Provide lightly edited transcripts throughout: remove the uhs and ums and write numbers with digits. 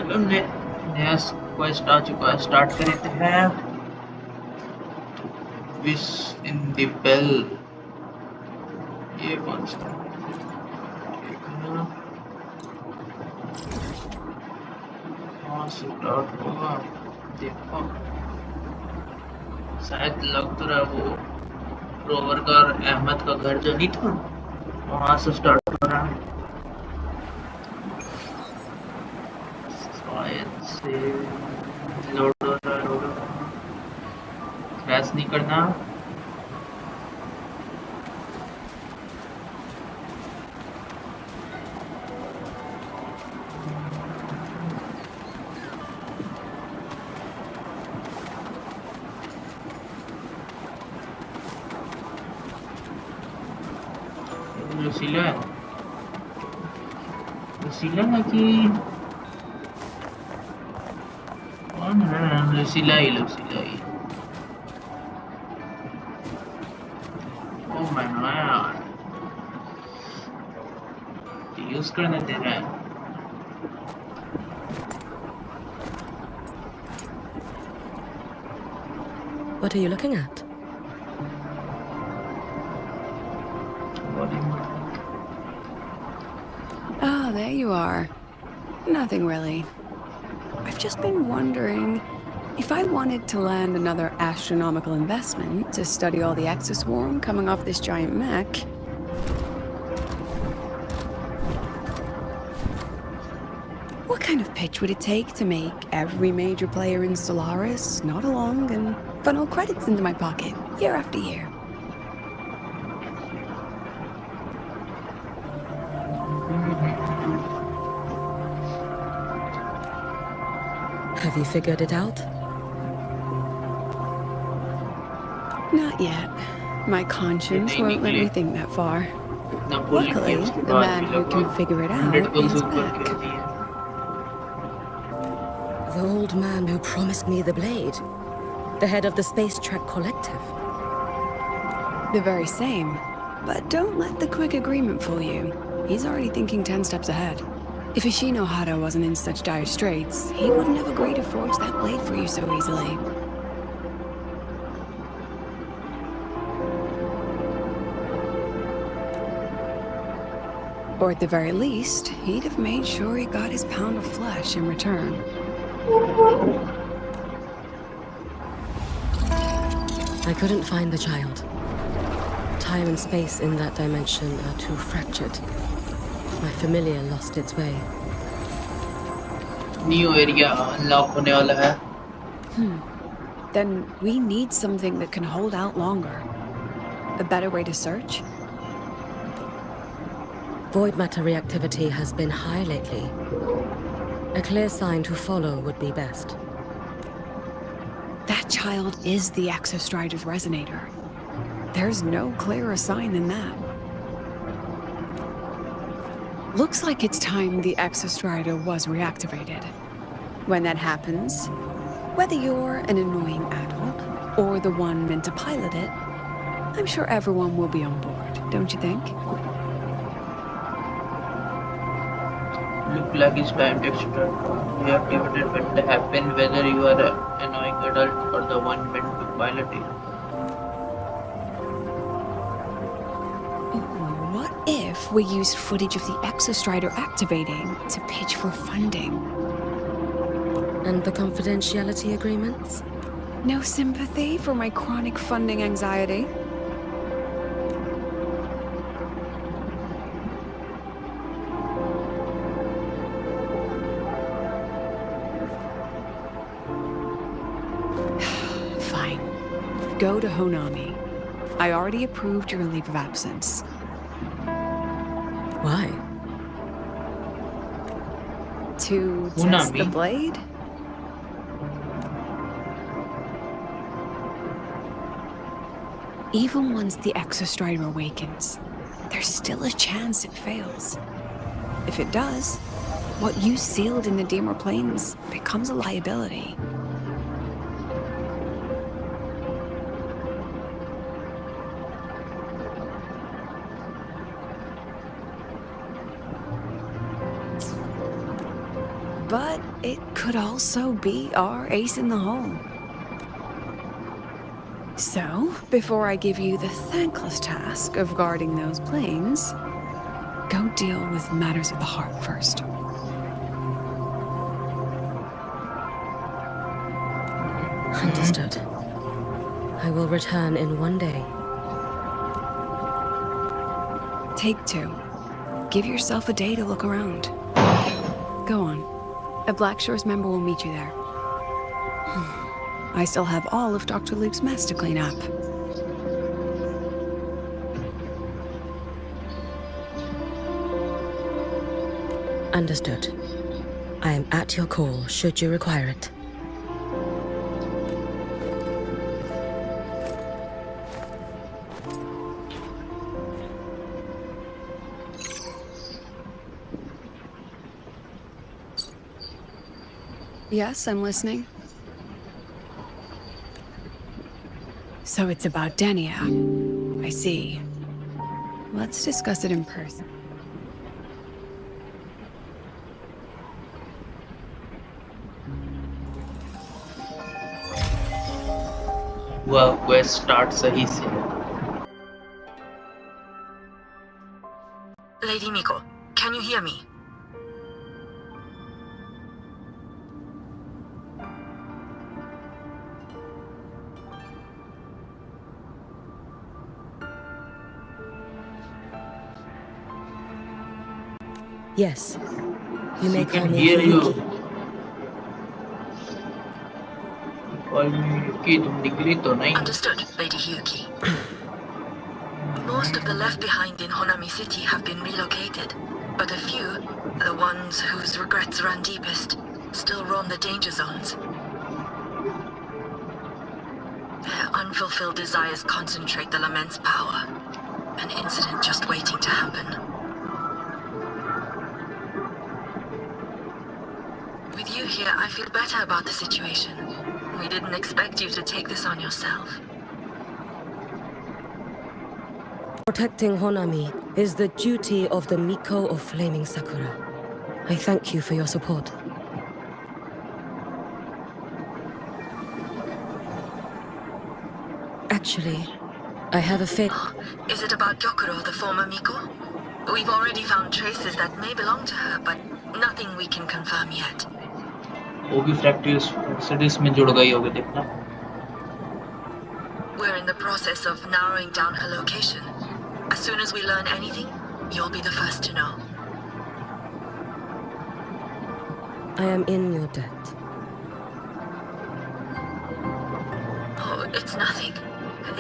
चलो नया क्वेस्ट आ चुका है, स्टार्ट करते हैं। विश इन द बेल, ये कौन सा कहाँ से स्टार्ट होगा देखो। शायद लग तो रहा है वो रोवर का और अहमद का घर जो नहीं था वहां से स्टार्ट हो रहा है शायद से। लोड हो रहा है, लोड हो रहा है, क्रैश नहीं करना। लुसीला है, लुसीला है कि कौन है? लुसीला ही, लुसीला ही। ओ माय गॉड, यूज करने दे रहा है। What are you looking at? Ah, there you are. Nothing really. I've just been wondering if I wanted to land another astronomical investment to study all the exoswarm coming off this giant mech. What kind of pitch would it take to make every major player in Stellaris nod along and funnel credits into my pocket year after year? Have you figured it out? Not yet. My conscience won't let me think that far. Luckily, the man who can figure it out is back. The old man who promised me the blade. The head of the Space Trek Collective. The very same. But don't let the quick agreement fool you. He's already thinking 10 steps ahead. If Ishino Hada wasn't in such dire straits, he wouldn't have agreed to forge that blade for you so easily. Or at the very least, he'd have made sure he got his pound of flesh in return. I couldn't find the child. Time and space in that dimension are too fractured. My familiar lost its way. New area unlock होने वाला है. Then we need something that can hold out longer. A better way to search? Void matter reactivity has been high lately. A clear sign to follow would be best. That child is the Exostrider's resonator. There's no clearer sign than that. Looks like it's time the Exostrider was reactivated. When that happens, whether you're an annoying adult or the one meant to pilot it, I'm sure everyone will be on board, don't you think? Look like it's time to reactivated when they happen, whether you are an annoying adult or the one meant to pilot it. What if we used footage of the Exostrider activating to pitch for funding? And the confidentiality agreements? No sympathy for my chronic funding anxiety? Fine. Go to Honami. I already approved your leave of absence. Why? To test the Honami? blade? Even once the Exostrider awakens, there's still a chance it fails. If it does, what you sealed in the Dimmer Plains becomes a liability. but it could also be our ace in the hole. So, before I give you the thankless task of guarding those planes, go deal with matters of the heart first. Understood. I will return in one day. Take 2. Give yourself a day to look around. Go on. A Black Shores member will meet you there. I still have all of Dr. Luke's mess to clean up. Understood. I am at your call should you require it. Yes, I'm listening. So it's about Denia. I see. Let's discuss it in person. वह quest start सही से। Lady Miko, can you hear me? Yes. You may She call can me hear you. HIYUKI. Call me Yuki, तुम निकली तो नहीं? Understood, Lady HIYUKI. Most of the left behind in Honami City have been relocated, but a few, the ones whose regrets run deepest, still roam the danger zones. Their unfulfilled desires concentrate the lament's power. An incident just waiting to happen. With you here, I feel better about the situation. We didn't expect you to take this on yourself. Protecting Honami is the duty of the Miko of Flaming Sakura. I thank you for your support. Actually, I have a favor. Is it about Gyokuro, the former Miko? We've already found traces that may belong to her, but nothing we can confirm yet. वो भी फ्रैक्टिस में जुड़ गई होगी, देखना। We're in the process of narrowing down her location. As soon as we learn anything, you'll be the first to know. I am in your debt. Oh, it's nothing.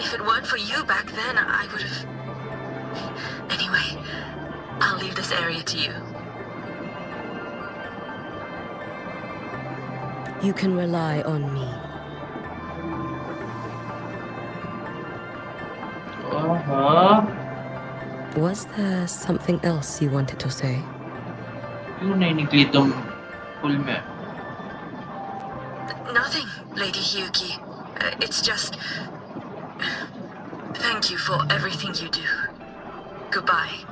If it weren't for you back then, I would have... Anyway, I'll leave this area to you. You can rely on me. Was there something else you wanted to say? क्यों नहीं निकली तुम पुल में? Nothing, Lady HIYUKI. It's just... Thank you for everything you do. Goodbye.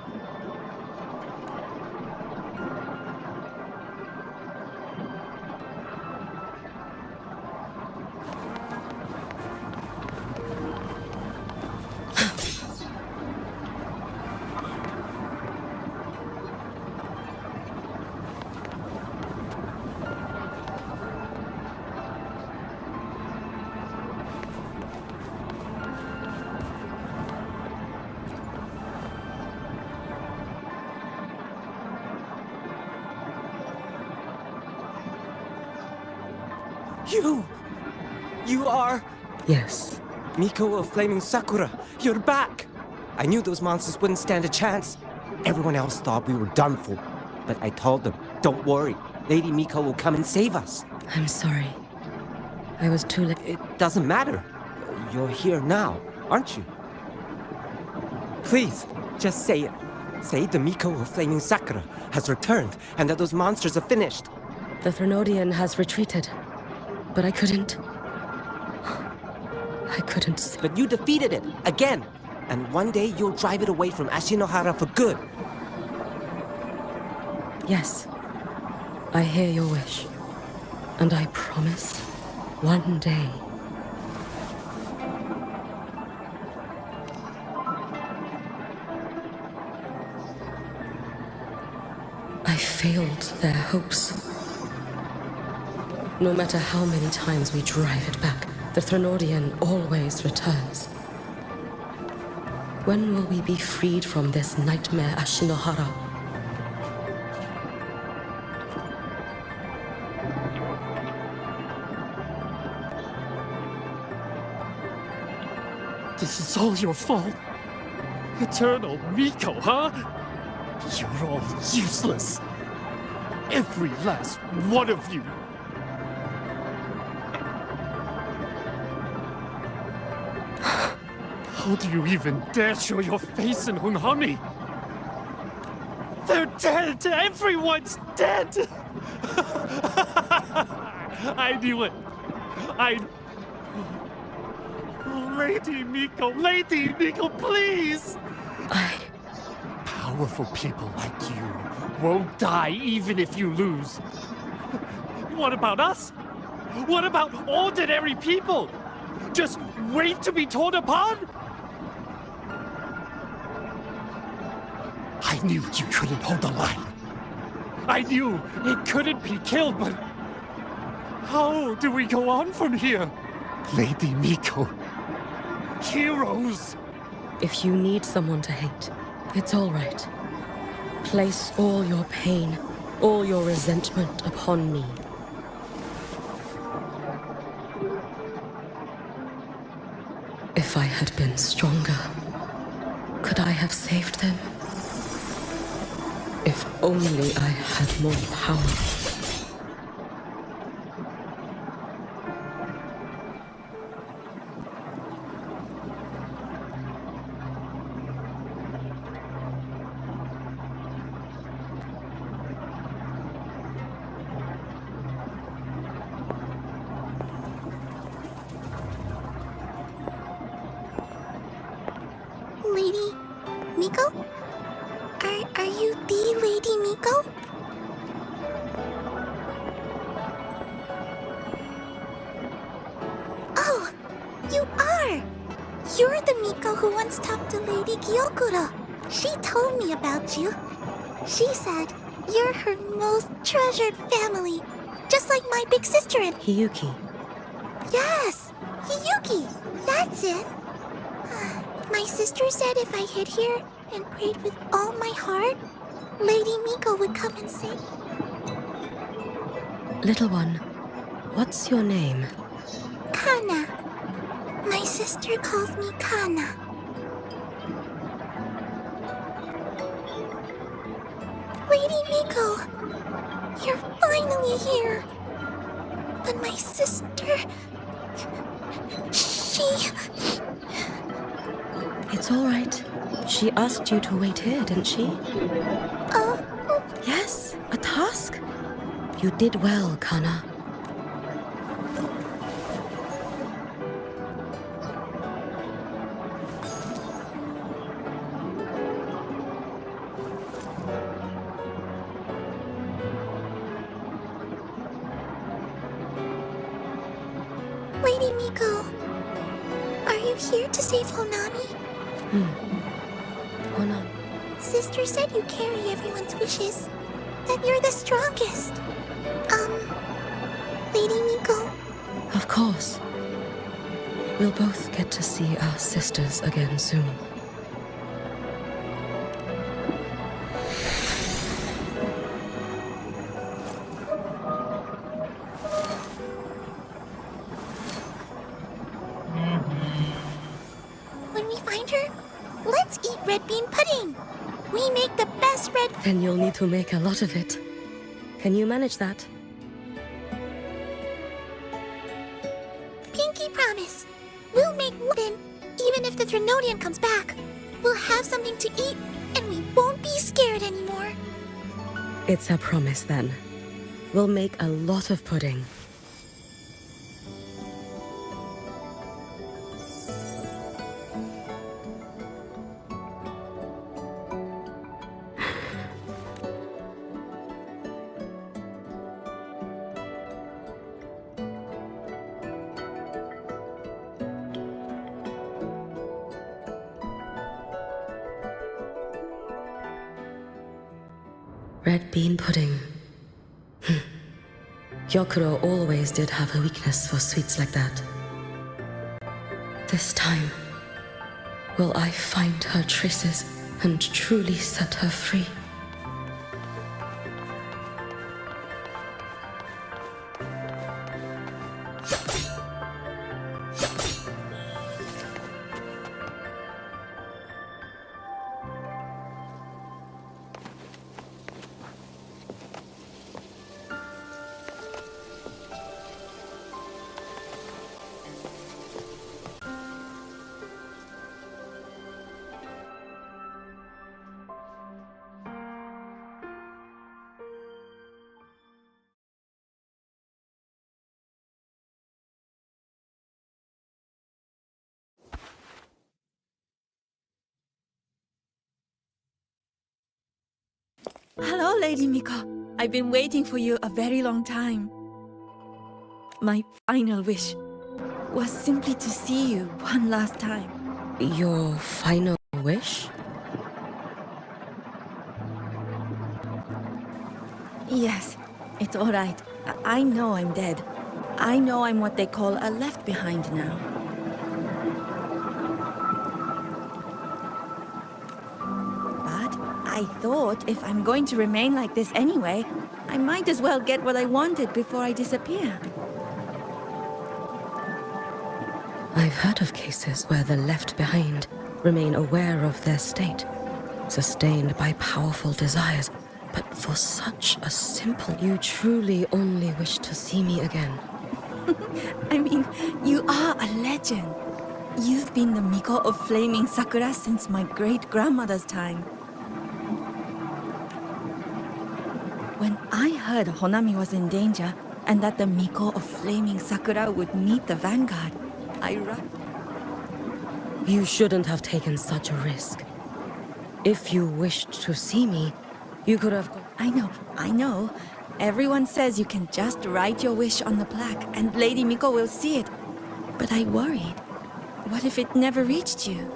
You are... Yes. Miko of Flaming Sakura, you're back! I knew those monsters wouldn't stand a chance. Everyone else thought we were done for. But I told them, don't worry, Lady Miko will come and save us. I'm sorry. I was too late. It doesn't matter. You're here now, aren't you? Please, just say it. Say the Miko of Flaming Sakura has returned and that those monsters are finished. The Threnodian has retreated. But I couldn't... But you defeated it, again! And one day you'll drive it away from Ashinohara for good. Yes. I hear your wish. And I promise, one day, I failed their hopes. No matter how many times we drive it back, the Threnodian always returns. When will we be freed from this nightmare, Ashinohara? This is all your fault. Eternal Miko, huh? You're all useless. Every last one of you. How do you even dare show your face in Hunhami? They're dead! Everyone's dead! I knew it. Lady Miko, please! Powerful people like you won't die even if you lose. What about us? What about ordinary people? Just wait to be torn apart? I knew you couldn't hold the line. I knew it couldn't be killed, but how do we go on from here? Lady Miko. Heroes! If you need someone to hate, it's all right. Place all your pain, all your resentment upon me. If I had been stronger, could I have saved them? If only I had more power. Lady Miko? Are you the Lady Miko? Oh, you are! You're the Miko who once talked to Lady Gyokuro. She told me about you. She said you're her most treasured family, just like my big sister and... HIYUKI. Yes! HIYUKI! That's it! My sister said if I hid here and prayed with all my heart, Lady Miko would come and say, Little one, what's your name? Kana. My sister calls me Kana. Lady Miko, you're finally here. But my sister... She... It's all right. She asked you to wait here, didn't she? Yes, a task. You did well, Kana. Lady Miko, are you here to save Honami? Hold on. Sister said you carry everyone's wishes. That you're the strongest. Lady Miko, Of course. We'll both get to see our sisters again soon. when we find her, let's eat red bean pudding. We make the best red... Then you'll need to make a lot of it. Can you manage that? Pinky promise. We'll make wooden, even if the Threnodian comes back. We'll have something to eat, and we won't be scared anymore. It's a promise then. We'll make a lot of pudding. Red bean pudding. Gyokuro always did have a weakness for sweets like that. This time, will I find her traces and truly set her free? Hello, Lady Miko. I've been waiting for you a very long time. My final wish was simply to see you one last time. Your final wish? Yes, it's all right. I know I'm dead. I know I'm what they call a left behind now. But I thought if I'm going to remain like this anyway, I might as well get what I wanted before I disappear. I've heard of cases where the left behind remain aware of their state, sustained by powerful desires, but for such a simple... You truly only wish to see me again. I mean, you are a legend. You've been the Miko of Flaming Sakura since my great-grandmother's time. When I heard Honami was in danger and that the Miko of Flaming Sakura would meet the vanguard, I ran. You shouldn't have taken such a risk. If you wished to see me, you could have... I know. Everyone says you can just write your wish on the plaque and Lady Miko will see it. But I worried. What if it never reached you?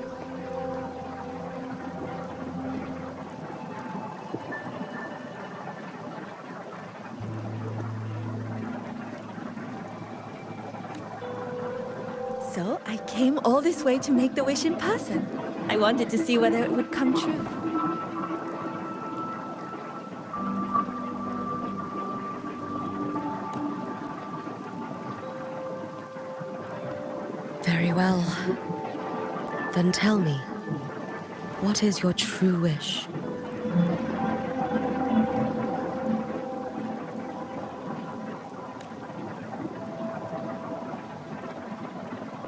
So I came all this way to make the wish in person. I wanted to see whether it would come true. Very well. Then tell me, what is your true wish?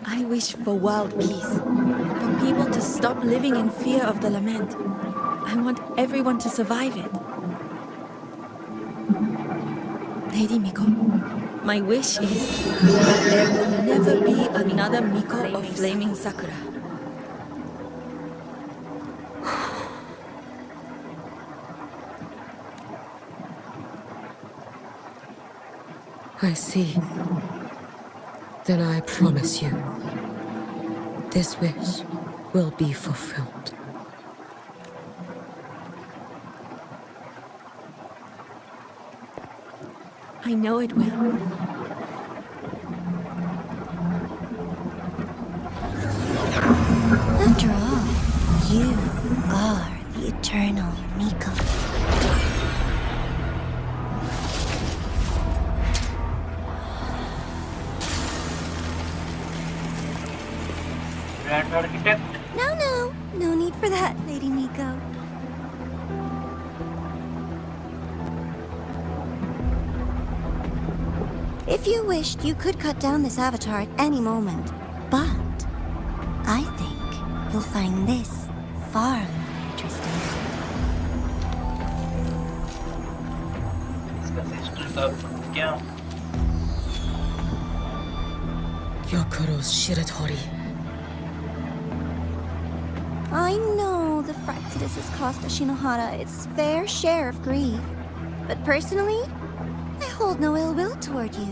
I wish for world peace, for people to stop living in fear of the lament. I want everyone to survive it. Lady Miko, my wish is that there will never be another Miko of Flaming Sakura. I see. Then I promise you, this wish will be fulfilled. I know it will. After all, you are the eternal Miko. Grand Architect. No need for that, Lady Miko. If you wished, you could cut down this avatar at any moment. But I think you'll find this far more interesting. इसका sister का क्या? Gyokuro's Shiratori. I know the Fractidus has cost Ashinohara its fair share of grief. But personally, I hold no ill will toward you.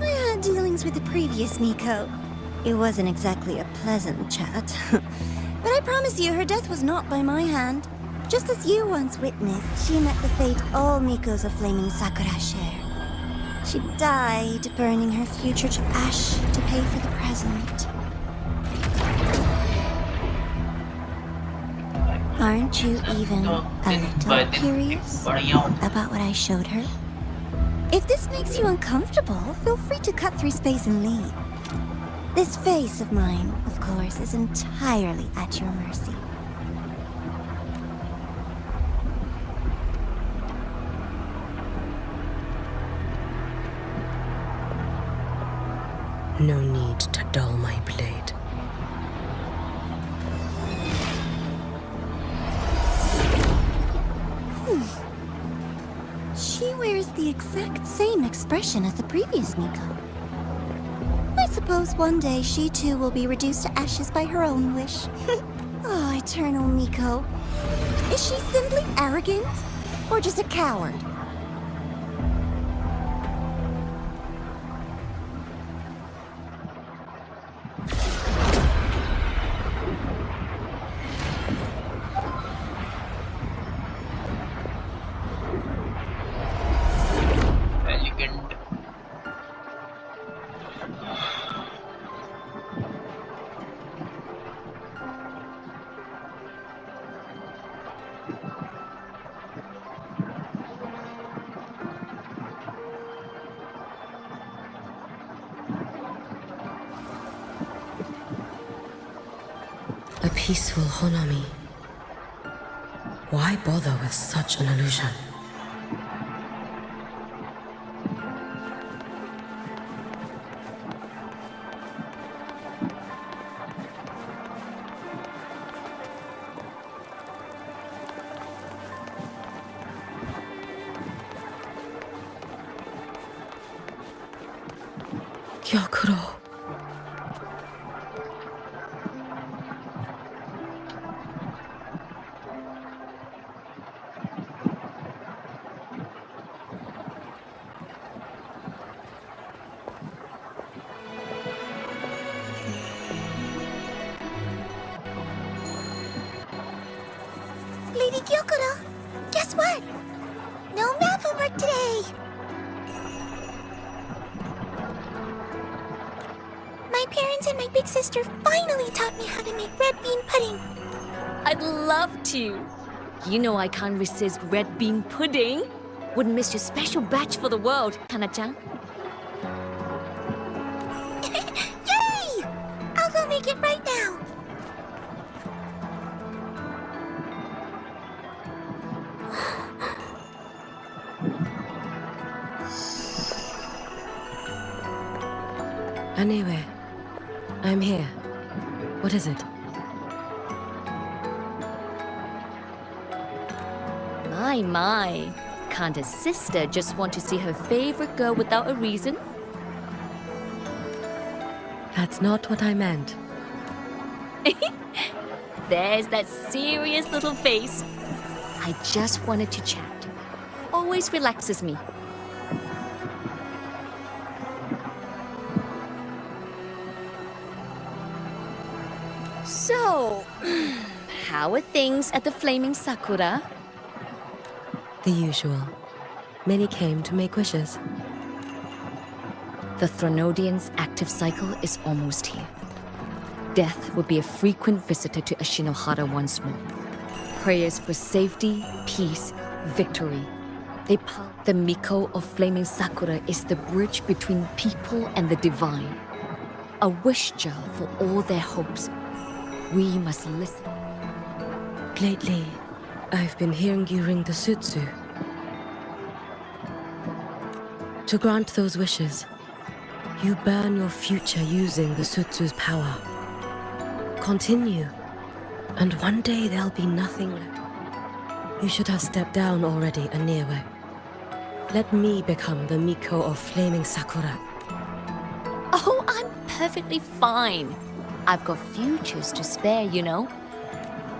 I had dealings with the previous Miko. It wasn't exactly a pleasant chat. But I promise you, her death was not by my hand. Just as you once witnessed, she met the fate all Mikos of Flaming Sakura share. She died, burning her future to ash to pay for the present. Aren't you even a little curious about what I showed her? If this makes you uncomfortable, feel free to cut through space and leave. This face of mine, of course, is entirely at your mercy. No need to dull my blade. She wears the exact same expression as the previous Miko. I suppose one day she too will be reduced to ashes by her own wish. Oh, Eternal Miko. Is she simply arrogant? Or just a coward? Elegant. A peaceful Honami. Why bother with such an illusion? Gyokuro. Lady Gyokuro, guess what? No math homework today! My parents and my big sister finally taught me how to make red bean pudding. I'd love to. You know I can't resist red bean pudding. Wouldn't miss your special batch for the world, Kana-chan. Yay! I'll go make it right now. Anyway, I'm here. What is it? My. Can't a sister just want to see her favorite girl without a reason? That's not what I meant. There's that serious little face. I just wanted to chat. Always relaxes me. So, how are things at the Flaming Sakura? The usual. Many came to make wishes. The Thronodian's active cycle is almost here. Death will be a frequent visitor to Ashinohara once more. Prayers for safety, peace, victory. The Miko of Flaming Sakura is the bridge between people and the divine. A wish jar for all their hopes. We must listen. Lately, I've been hearing you ring the Sutsu. To grant those wishes, you burn your future using the Sutsu's power. Continue, and one day there'll be nothing left. You should have stepped down already, Aniwe. Let me become the Miko of Flaming Sakura. Oh, I'm perfectly fine. I've got futures to spare, you know.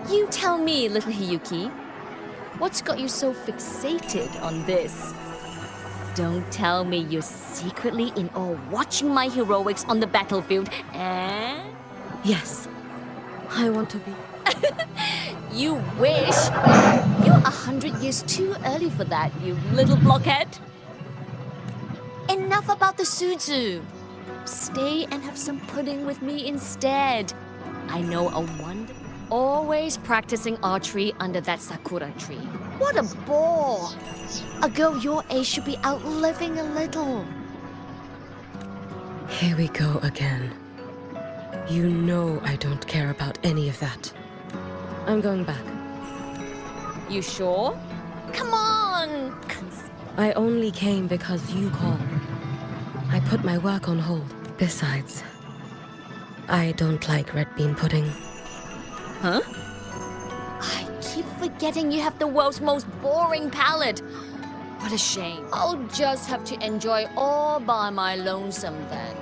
You tell me, little HIYUKI, what's got you so fixated on this? Don't tell me you're secretly in awe watching my heroics on the battlefield, eh? Yes, I want to be. You wish? You're 100 years too early for that, you little blockhead. Enough about the Suzu. Stay and have some pudding with me instead. I know a wonder. Always practicing archery under that sakura tree. What a bore! A girl your age should be out living a little. Here we go again. You know I don't care about any of that. I'm going back. You sure? Come on! I only came because you called. I put my work on hold. Besides, I don't like red bean pudding. Huh? I keep forgetting you have the world's most boring palate. What a shame. I'll just have to enjoy all by my lonesome then.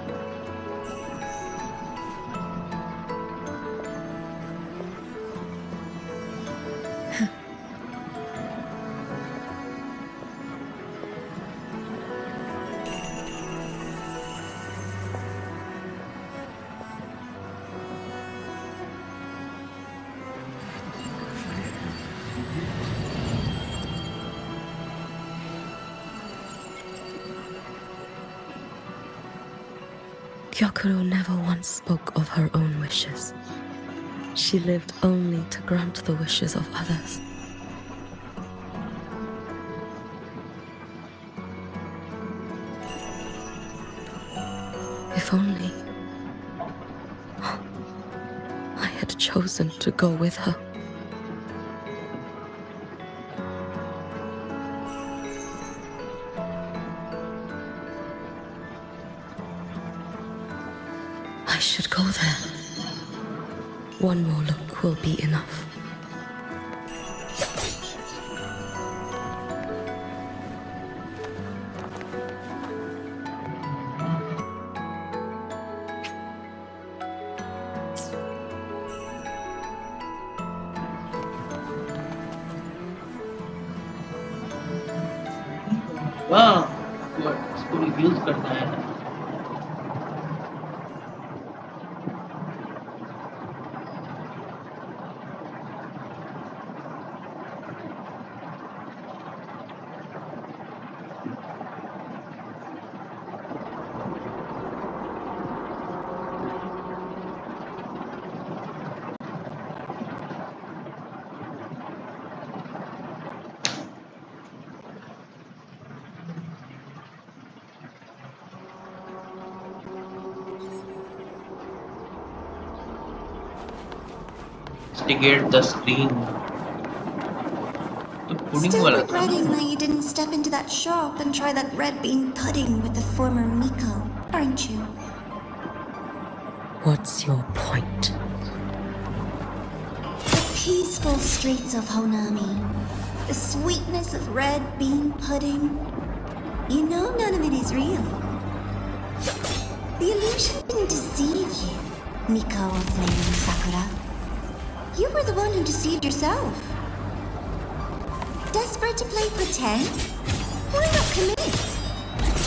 Gyokuro never once spoke of her own wishes. She lived only to grant the wishes of others. If only I had chosen to go with her. I should go there. One more look will be enough. वाह इसको reviews करना है Investigate the screen. तो pudding Still वाला था regretting that you didn't step into that shop and try that red bean pudding with the former Miko, aren't you? What's your point? The peaceful streets of Honami, the sweetness of red bean pudding. You know none of it is real. The illusion didn't deceive you, Miko of Flaming Sakura. You were the one who deceived yourself. Desperate to play pretend? Why not commit?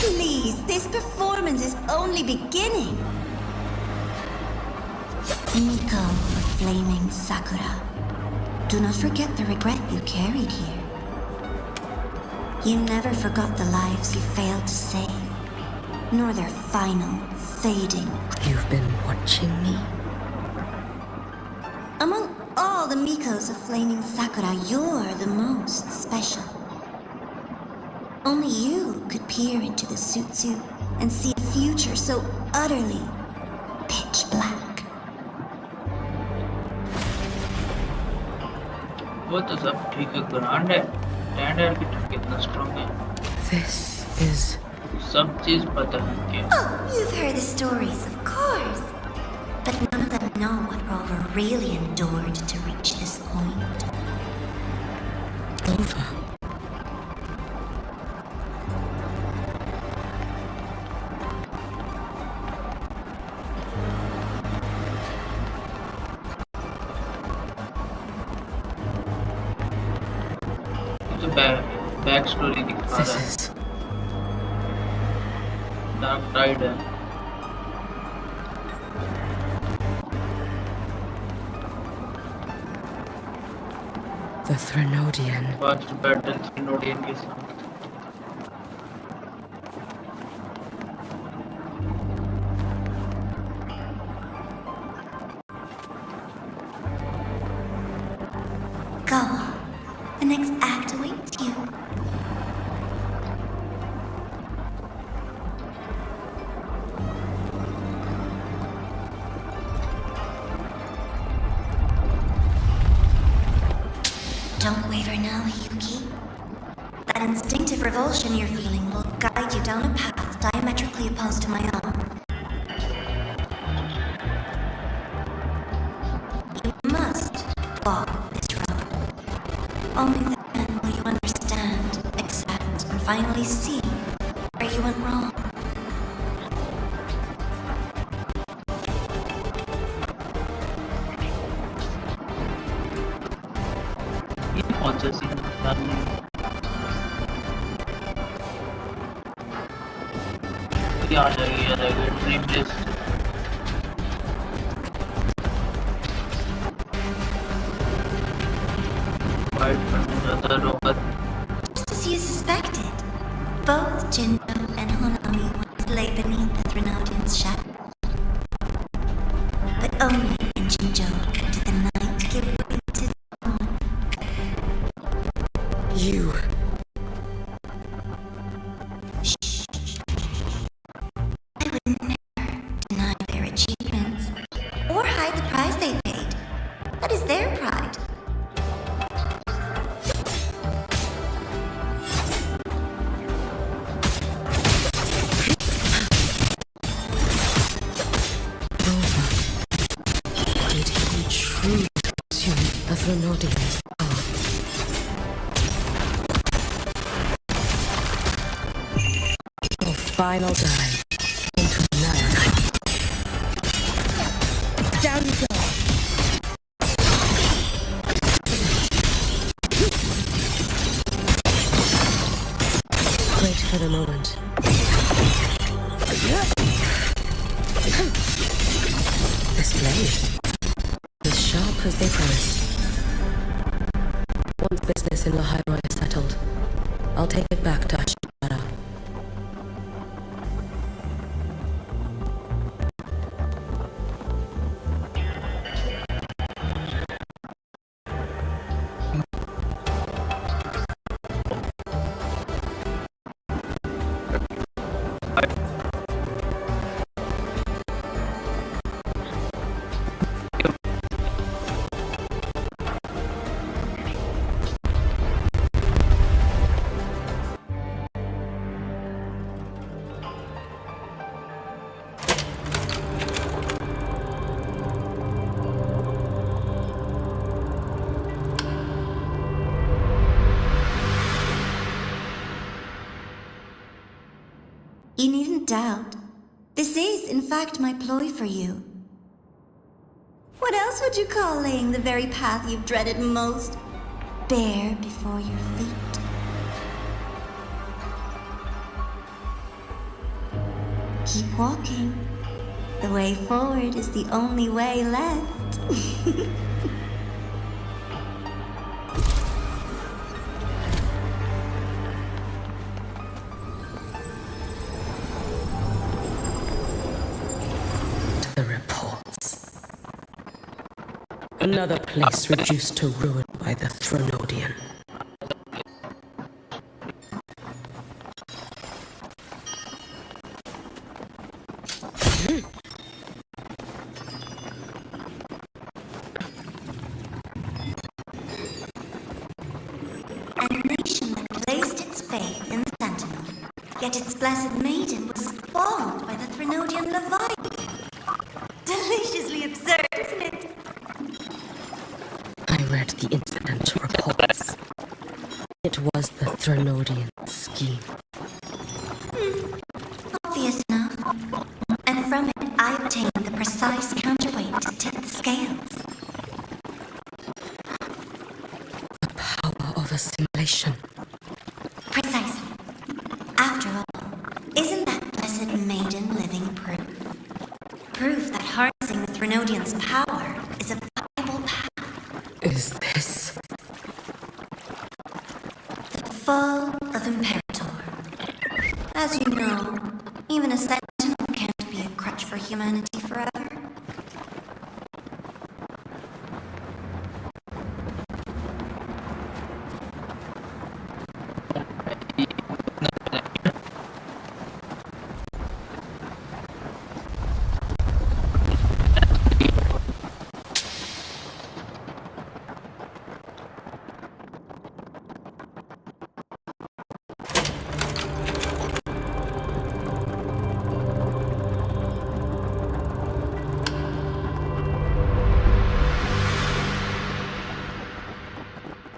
Please, this performance is only beginning. Miko of Flaming Sakura, do not forget the regret you carried here. You never forgot the lives you failed to save, nor their final, fading. You've been watching me? Among all the Mikos of Flaming Sakura, you're the most special. Only you could peer into the Sutsu and see a future so utterly pitch black. वो तो सब ठीक है grand है stand architect कितना strong है This is... सब चीज पता है क्या Oh, you've heard the stories, of course. But none of them know what Rover really endured to reach this point. over. तो बैक स्टोरी दिखा This रहा है is... डार्क टाइड है The Threnodian. First battle Trinodian के साथ. Go on. The next act awaits you. Don't waver now, HIYUKI. That instinctive revulsion you're feeling will guide you down a path diametrically opposed to my own. You must walk this road. Only then will you understand, accept, and finally see where you went wrong. ये कौन सा scene याद नहीं. ये आ जाएगी dream list. Fight करने जाता है robot. Just as you suspected, both Jinjo and Honami once lay beneath the Threnodian's shadow. But only in Jinjo did the night give way to dawn. You. I would never deny their achievements or hide the price they paid. That is their pride. Did he truly assume the Threnodian's power? Your final dive into America. Down you go. Wait for the moment. This blade is sharp as they promised. Once business in Lahairoi is settled, I'll take it back to Ashitara. You needn't doubt. This is, in fact, my ploy for you. What else would you call laying the very path you've dreaded most bare before your feet? Keep walking. The way forward is the only way left. The reports. Another place reduced to ruin by the Threnodian. A nation that placed its faith in the Sentinel, yet its blessed maiden was spawned by the Threnodian Leviathan. Deliciously absurd, isn't it? I read the incident reports. It was the Threnodian scheme. Obvious enough. And from it, I obtained the precise counterweight to tip the scales. The power of assimilation. Precisely. After all, isn't that blessed maiden living proof? Proof that harnessing the Threnodian's power is a viable path. Is this As you know, even a sentinel can't be a crutch for humanity forever.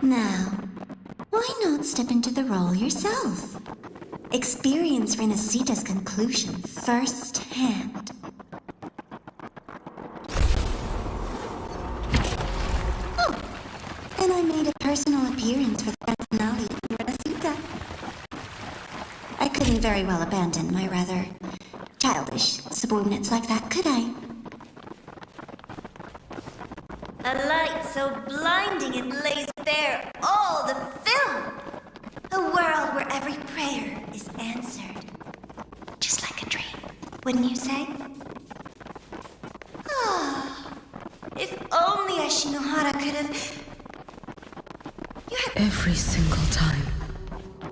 Now, why not step into the role yourself? Experience Renacita's conclusions firsthand. Oh, and I made a personal appearance for the grand finale in Renacita. I couldn't very well abandon my rather childish subordinates like that, could I? A light so blinding it lays bare all the film. A world where every prayer is answered. Just like a dream, wouldn't you say? Ah, if only Ashinohara could have... Every single time,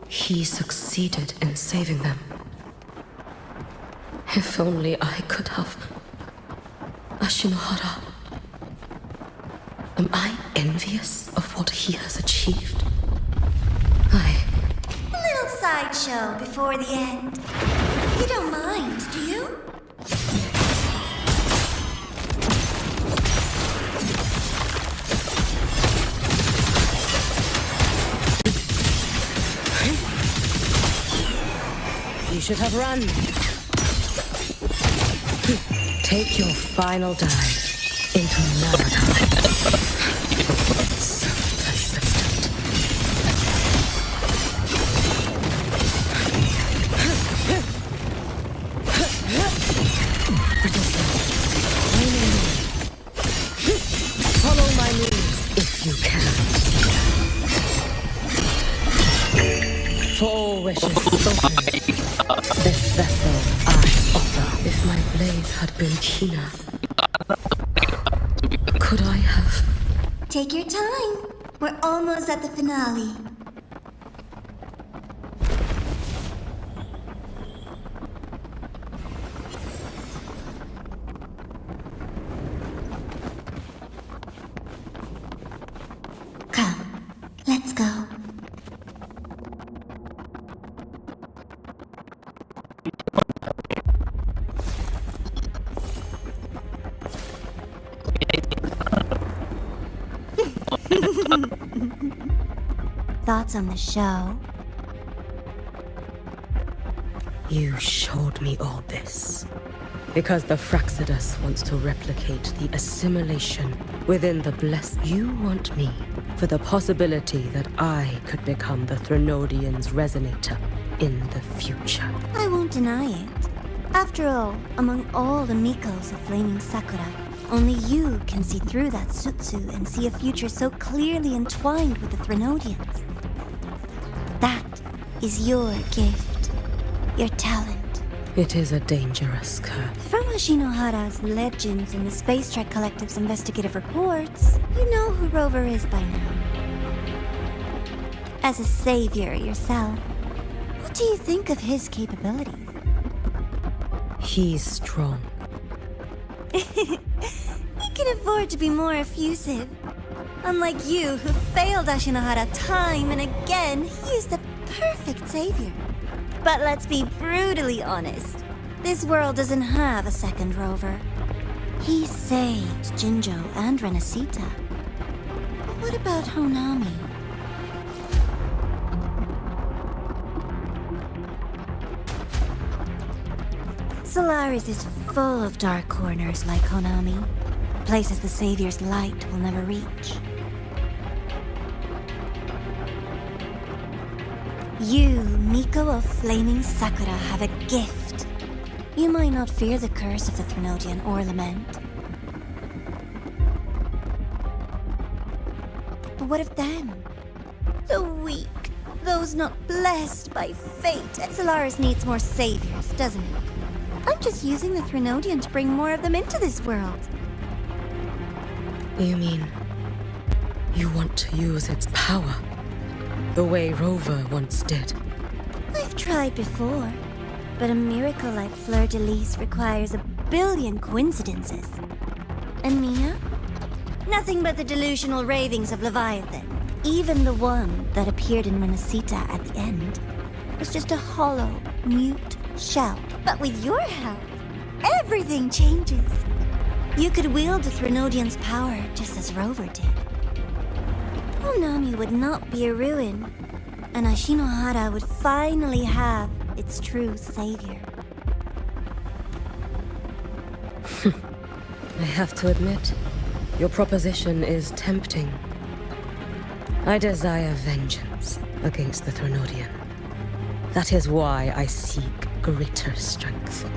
he succeeded in saving them. If only I could have... Ashinohara. Am I envious of what he has achieved? A little sideshow before the end. You don't mind, do you? You should have run. Take your final dive into Naruto. So persistent. Follow my moves if you can. For all wishes spoken, this vessel I offer. If my blade had been keener, could I have... Take your time. We're almost at the finale. Come, let's go. Thoughts on the show? You showed me all this because the Fraxidus wants to replicate the assimilation within the blessed. You want me for the possibility that I could become the Threnodian's resonator in the future. I won't deny it. After all, among all the Mikos of Flaming Sakura, only you can see through that Sutsu and see a future so clearly entwined with the Threnodians. That is your gift, your talent. It is a dangerous curve. From Ashinohara's legends and the Space Trek Collective's investigative reports, you know who Rover is by now. As a savior yourself, what do you think of his capabilities? He's strong. He can afford to be more effusive. Unlike you, who failed Ashinohara time and again, he is the perfect savior. But let's be brutally honest. This world doesn't have a second Rover. He saved Jinjo and Renacita. But what about Honami? Solaris is full of dark corners like Honami. Places the Savior's light will never reach. You, Miko of Flaming Sakura, have a gift. You might not fear the curse of the Threnodian or lament. But what of them? The weak, those not blessed by fate. Exelaris needs more saviors, doesn't it? I'm just using the Threnodian to bring more of them into this world. You mean you want to use its power the way Rover once did? I've tried before, but a miracle like Fleur-de-Lis requires a billion coincidences. And Mia? Nothing but the delusional ravings of Leviathan. Even the one that appeared in Renacita at the end was just a hollow, mute shell. But with your help, everything changes. You could wield the Threnodian's power just as Rover did. Honami would not be a ruin, and Ashinohara would finally have its true savior. I have to admit, your proposition is tempting. I desire vengeance against the Threnodian. That is why I seek greater strength.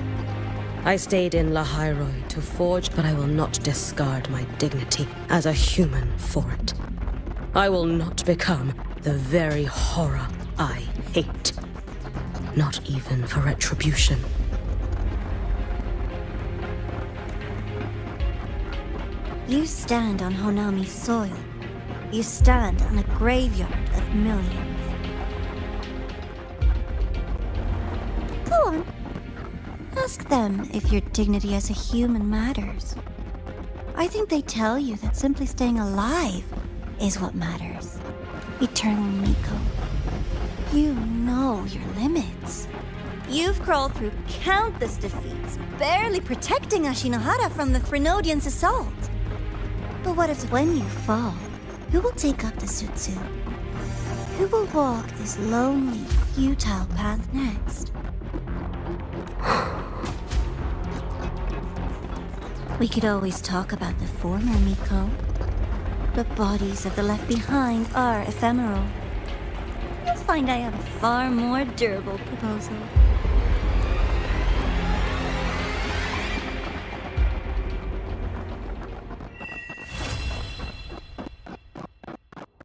I stayed in Lahairoi to forge, but I will not discard my dignity as a human for it. I will not become the very horror I hate. Not even for retribution. You stand on Honami's soil. You stand on a graveyard of millions. Go on. Ask them if your dignity as a human matters. I think they tell you that simply staying alive is what matters. Eternal Miko. You know your limits. You've crawled through countless defeats, barely protecting Ashinohara from the Threnodian's assault. But what if when you fall, who will take up the Sutsu? Who will walk this lonely, futile path next? We could always talk about the former Miko. The bodies of the left behind are ephemeral. You'll find I have a far more durable proposal.